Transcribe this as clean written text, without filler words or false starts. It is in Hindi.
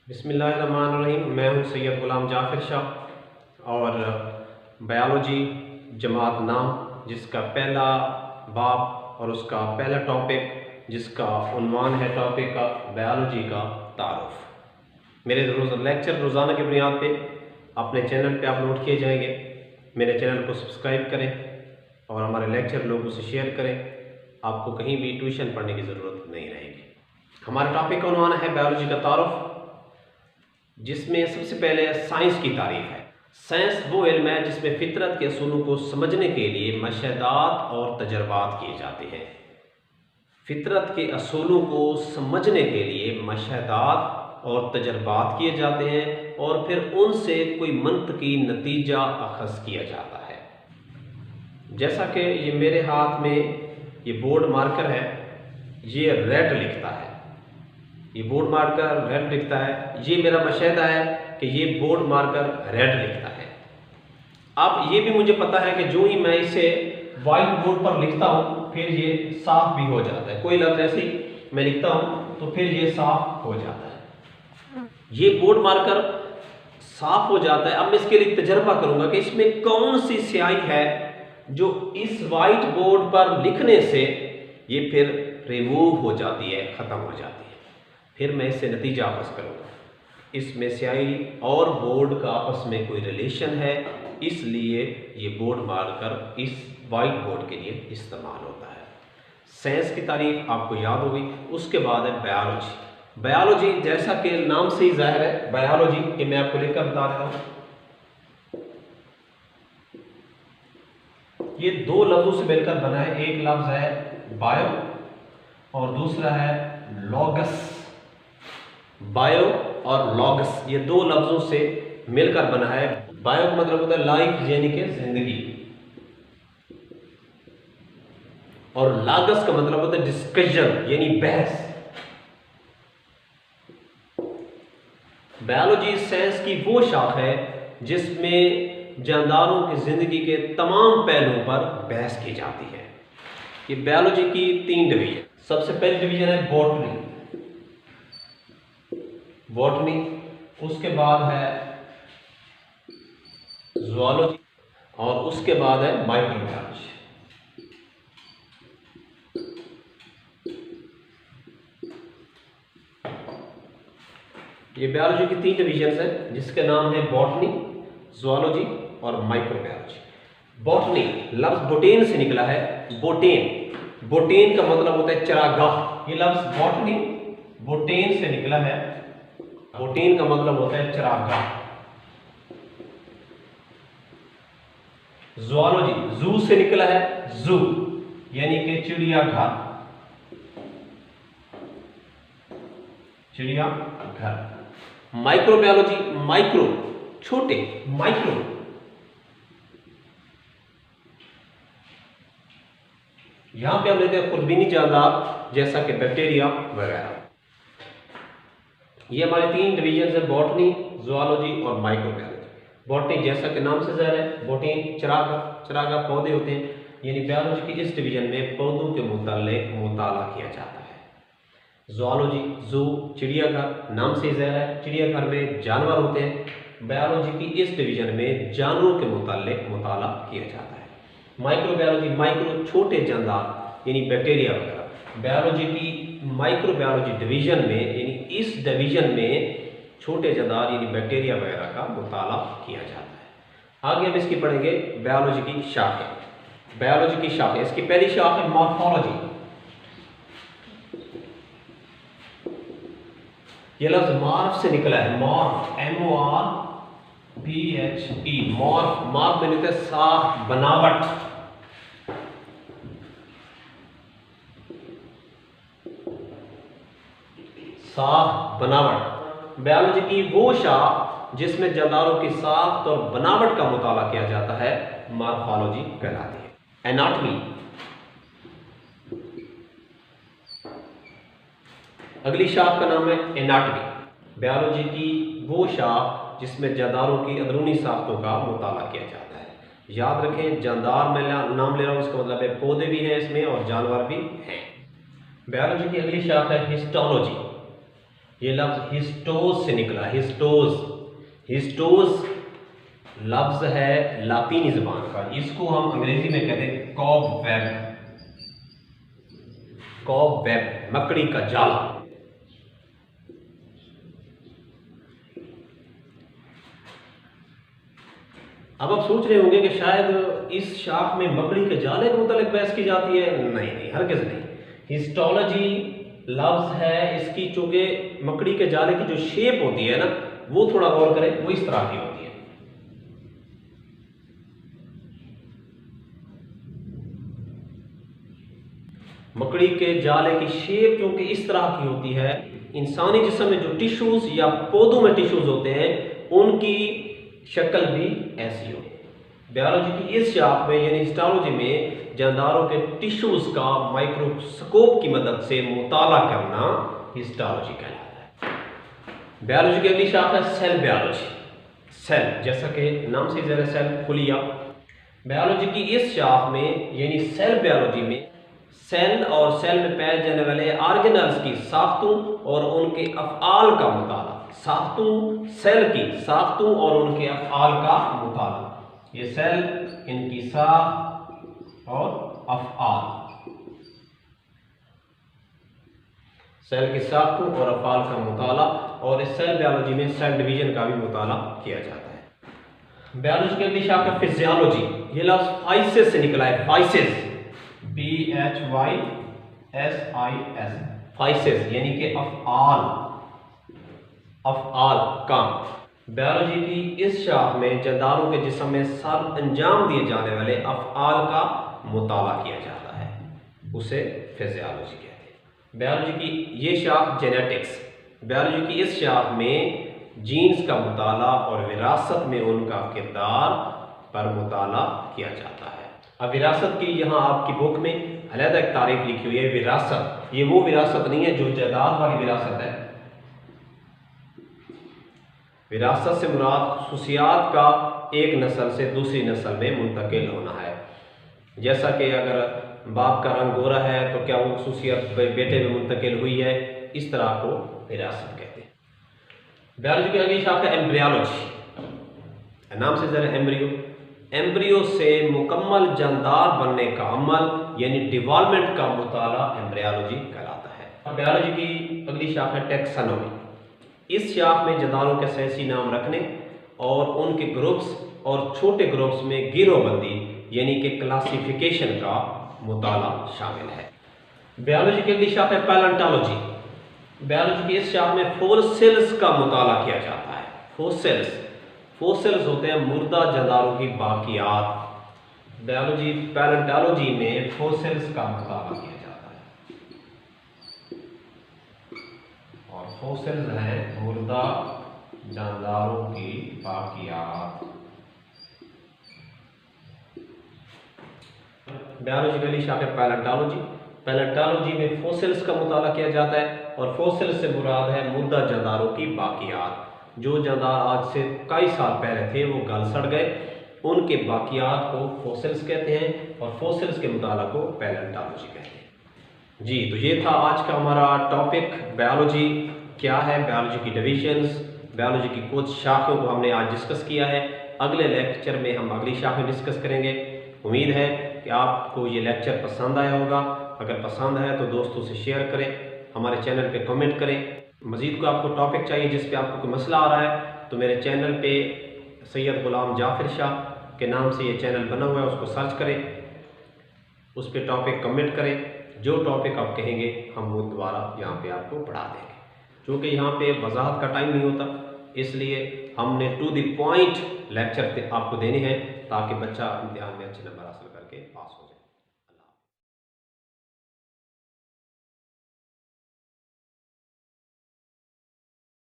बिस्मिल्लाहिर्रहमानिर्रहीम। मैं हूं सैयद गुलाम जाफिर शाह और बायोलॉजी जमात नाम जिसका पहला बाब और उसका पहला टॉपिक जिसका उन्वान है टॉपिक का बायोलॉजी का तारुफ। मेरे लेक्चर रोज़ाना की बुनियाद पे अपने चैनल पे अपलोड किए जाएंगे। मेरे चैनल को सब्सक्राइब करें और हमारे लेक्चर लोगों से शेयर करें। आपको कहीं भी ट्यूशन पढ़ने की ज़रूरत नहीं रहेगी। हमारे टॉपिक का उन्वान है बायोलॉजी का तारुफ, जिसमें सबसे पहले साइंस की तारीफ है। साइंस वो इल्म है जिसमें फितरत के असूलों को समझने के लिए मशाहदात और तजर्बात किए जाते हैं। फितरत के असूलों को समझने के लिए मशाहदात और तजर्बात किए जाते हैं और फिर उनसे कोई मंतकी नतीजा अखज़ किया जाता है। जैसा कि ये मेरे हाथ में ये बोर्ड मार्कर है, ये रेड लिखता है, ये बोर्ड मार्कर रेड लिखता है। ये मेरा मशाहदा है कि ये बोर्ड मार्कर रेड लिखता है। अब ये भी मुझे पता है कि जो ही मैं इसे वाइट बोर्ड पर लिखता हूँ फिर ये साफ भी हो जाता है। कोई लफ्ज़ ऐसे ही मैं लिखता हूँ तो फिर ये साफ हो जाता है। ये बोर्ड मार्कर साफ हो जाता है। अब मैं इसके लिए तजर्बा करूँगा कि इसमें कौन सी स्याही है जो इस वाइट बोर्ड पर लिखने से ये फिर रिमूव हो जाती है, ख़त्म हो जाती है। फिर मैं इससे नतीजा अखज़ करूँगा। इसमें स्याही और बोर्ड का आपस में कोई रिलेशन है, इसलिए ये बोर्ड मार्कर इस वाइट बोर्ड के लिए इस्तेमाल होता है। साइंस की तारीफ आपको याद होगी। उसके बाद है बायोलॉजी। बायोलॉजी जैसा कि नाम से ही जाहिर है, बायोलॉजी कि मैं आपको लिखकर बता देता हूँ। ये दो लफ्ज़ों से मिलकर बना है। एक लफ्ज़ है बायो और दूसरा है लॉगस। बायो और लॉगस ये दो लफ्ज़ों से मिलकर बना है। बायो का मतलब होता है लाइफ यानी कि जिंदगी, और लॉगस का मतलब होता है डिस्कशन यानी बहस। बायोलॉजी साइंस की वो शाख है जिसमें जानदारों की जिंदगी के तमाम पहलुओं पर बहस की जाती है। ये बायोलॉजी की 3 डिवीजन। सबसे पहली डिवीजन है बॉटनी। बॉटनी, उसके बाद है ज़ूलॉजी और उसके बाद है माइक्रोबायोलॉजी। ये बायोलॉजी की 3 डिवीजन है जिसके नाम है बॉटनी, ज़ूलॉजी और माइक्रोबायोलॉजी। बॉटनी लफ्ज़ बोटेन से निकला है। बोटेन, बोटेन का मतलब होता है चरागाह। ये लफ्ज़ बॉटनी बोटेन से निकला है। बोटेन का मतलब होता है चरागाह। ज़ूलॉजी जू से निकला है। जू यानी कि चिड़ियाघर, चिड़ियाघर। माइक्रोबायोलॉजी, माइक्रो छोटे, माइक्रो यहां पे हम लेते हैं खुरदबीनी जानदार जैसा कि बैक्टीरिया वगैरह। ये हमारे 3 डिवीजन है, बॉटनी, ज़ूलॉजी और माइक्रोबायोलॉजी। बॉटनी जैसा कि नाम से ज़ाहिर है, बोटेन चरागाह पौधे होते हैं, यानी बायोलॉजी की इस डिवीजन में पौधों के मुताल्लिक़ मुताला किया जाता है। ज़ूलॉजी जू चिड़ियाघर, नाम से ज़ाहिर है चिड़ियाघर में जानवर होते हैं। बायोलॉजी की इस डिवीजन में जानवरों के मुताल्लिक़ मुताला किया जाता है। माइक्रोबायोलॉजी, माइक्रो छोटे जानदार यानी बैक्टीरिया वगैरह। बायोलॉजी की माइक्रोबायोलॉजी डिवीजन में यानी इस डिवीजन में छोटे जानदार यानी बैक्टीरिया वगैरह का मुताला किया जाता है। आगे हम इसकी पढ़ेंगे बायोलॉजी की शाखें। बायोलॉजी की शाखें, इसकी पहली शाख है मॉर्फोलॉजी। ये लफ्ज़ मॉर्फ से निकला है। Morph, MORPHE। मॉर्फ, मॉर्फ में लिखते हैं साफ, बनावट। साफ, बनावट। बायोलॉजी की वो शाख जिसमें जानदारों की साख्त और बनावट का मुताला किया जाता है मॉर्फोलॉजी कहलाती है। एनाटॉमी, अगली शाख का नाम है एनाटॉमी। बायोलॉजी की वो शाख जिसमें जानदारों की अंदरूनी साख्तों का मुताला किया जाता है। याद रखें, जानदार मैं नाम ले रहा हूँ, इसका मतलब है पौधे भी हैं इसमें और जानवर भी हैं। बायोलॉजी की अगली शाख है हिस्टोलॉजी। ये लफ्ज़ हिस्टोस से निकला। हिस्टोस, हिस्टोस लफ्ज़ है लातीनी ज़बान का। इसको हम अंग्रेज़ी में कहते हैं कॉबवेब। कॉबवेब, मकड़ी का जाला। अब आप सोच रहे होंगे कि शायद इस शाख में मकड़ी के जाले के मुतालिक बहस की जाती है। नहीं, हरगिज़ नहीं। हिस्टोलॉजी लफ्ज़ है इसकी, चूंकि मकड़ी के जाले की जो शेप होती है ना, वो थोड़ा गौर करें, वो इस तरह की होती है। मकड़ी के जाले की शेप चूंकि इस तरह की होती है, इंसानी जिस्म में जो टिश्यूज या पौधों में टिश्यूज होते हैं उनकी शक्ल भी ऐसी होती है। बायोलॉजी की इस शाख में यानी हिस्टोलॉजी में जानदारों के टिश्यूज का माइक्रोस्कोप की मदद से मुताला करना हिस्टोलॉजी कहलाता है। बायोलॉजी की अगली शाख है सेल बायोलॉजी। सेल, जैसा कि नाम से ज़रा सेल खुलिया। बायोलॉजी की इस शाख में यानी सेल बायोलॉजी में सेल और सेल में पाए जाने वाले ऑर्गेनल्स की साख्तों और उनके अफ़आल का मुताला। साख्तों, सेल की साख्तों और उनके अफ़आल का मुताला। ये सेल, इनकी साख्त और अफ़आल, सेल की साख्तों और अफ़आल का मुताला। और इस सेल बायोलॉजी में सेल डिवीजन का भी मुताला किया जाता है। बायोलॉजी की अगली शाखा फिजियोलॉजी। ये लफ्ज़ फाइसिस से निकला है। फाइसिस, PHYSIS, फाइसिस यानी कि अफ़आल, अफ़आल काम। बायोलॉजी की इस शाख में जानदारों के जिस्म में सर अंजाम दिए जाने वाले अफ़आल का मुताला किया जाता है, उसे फिजियोलॉजी कहते हैं। बायोलॉजी की ये शाख जेनेटिक्स। बायोलॉजी की इस शाख में जीन्स का मुताला और विरासत में उनका किरदार पर मुताला किया जाता है। अब विरासत की यहाँ आपकी बुक में अलग एक तारीफ लिखी हुई है। विरासत, ये वो विरासत नहीं है जो जायदाद वाली विरासत है। विरासत से मुराद खुसूसियात का एक नस्ल से दूसरी नस्ल में मुंतकिल होना है। जैसा कि अगर बाप का रंग गोरा है तो क्या वो खुसूसियत बेटे में मुंतकिल हुई है, इस तरह को विरासत कहते हैं। बायोलॉजी की अगली शाखा है एम्ब्रियोलॉजी। नाम से जरा एम्ब्रियो, एम्ब्रियो से मुकम्मल जानदार बनने का अमल यानी डिवेलपमेंट का मुताला एम्ब्रियोलॉजी कहलाता है। बायोलॉजी की अगली शाखा है टैक्सोनॉमी। इस शाख में जानदारों के साइंसी नाम रखने और उनके ग्रुप्स और छोटे ग्रुप्स में गिरोहबंदी यानी कि क्लासिफिकेशन का मुताला शामिल है। बायोलॉजी की अगली शाख है पैलेंटोलॉजी। बायोलॉजी की इस शाख में फॉसिल्स का मुताला किया जाता है। फॉसिल्स, फॉसिल्स होते हैं मुर्दा जानदारों की बाकियात। बायोलॉजी पैलेंटोलॉजी में फॉसिल्स का मुताला किया जाता है और फॉसिल्स हैं मुर्दा जानदारों की बाकियात। बायोलॉजी की अगली शाखा है पैलेंटोलॉजी। पैलेंटोलॉजी में फॉसिल्स का मुताला किया जाता है और फॉसिल्स से मुराद है मुर्दा जानदारों की बाकियात। जो जानदार आज से कई साल पहले थे वो गल सड़ गए, उनके बाकियात को फॉसिल्स कहते हैं और फॉसिल्स के मुताला को पैलेंटोलॉजी कहते हैं। जी, तो ये था आज का हमारा टॉपिक, बायोलॉजी क्या है, बायोलॉजी की डिविजन्स, बायोलॉजी की कुछ शाखों को हमने आज डिस्कस किया है। अगले लेक्चर में हम अगली शाखें डिस्कस करेंगे। उम्मीद है कि आपको ये लेक्चर पसंद आया होगा। अगर पसंद है तो दोस्तों से शेयर करें, हमारे चैनल पे कमेंट करें। मज़ीद को आपको टॉपिक चाहिए जिस पे आपको कोई मसला आ रहा है तो मेरे चैनल पे सैयद ग़ुलाम जाफ़िर शाह के नाम से ये चैनल बना हुआ है, उसको सर्च करें, उस पर टॉपिक कमेंट करें। जो टॉपिक आप कहेंगे हम वो दोबारा यहाँ पे आपको पढ़ा देंगे। क्योंकि यहाँ पे वजाहत का टाइम नहीं होता, इसलिए हमने टू द पॉइंट लेक्चर आपको देने हैं ताकि बच्चा इम्तिहान में अच्छे नंबर हासिल करके पास हो जाए।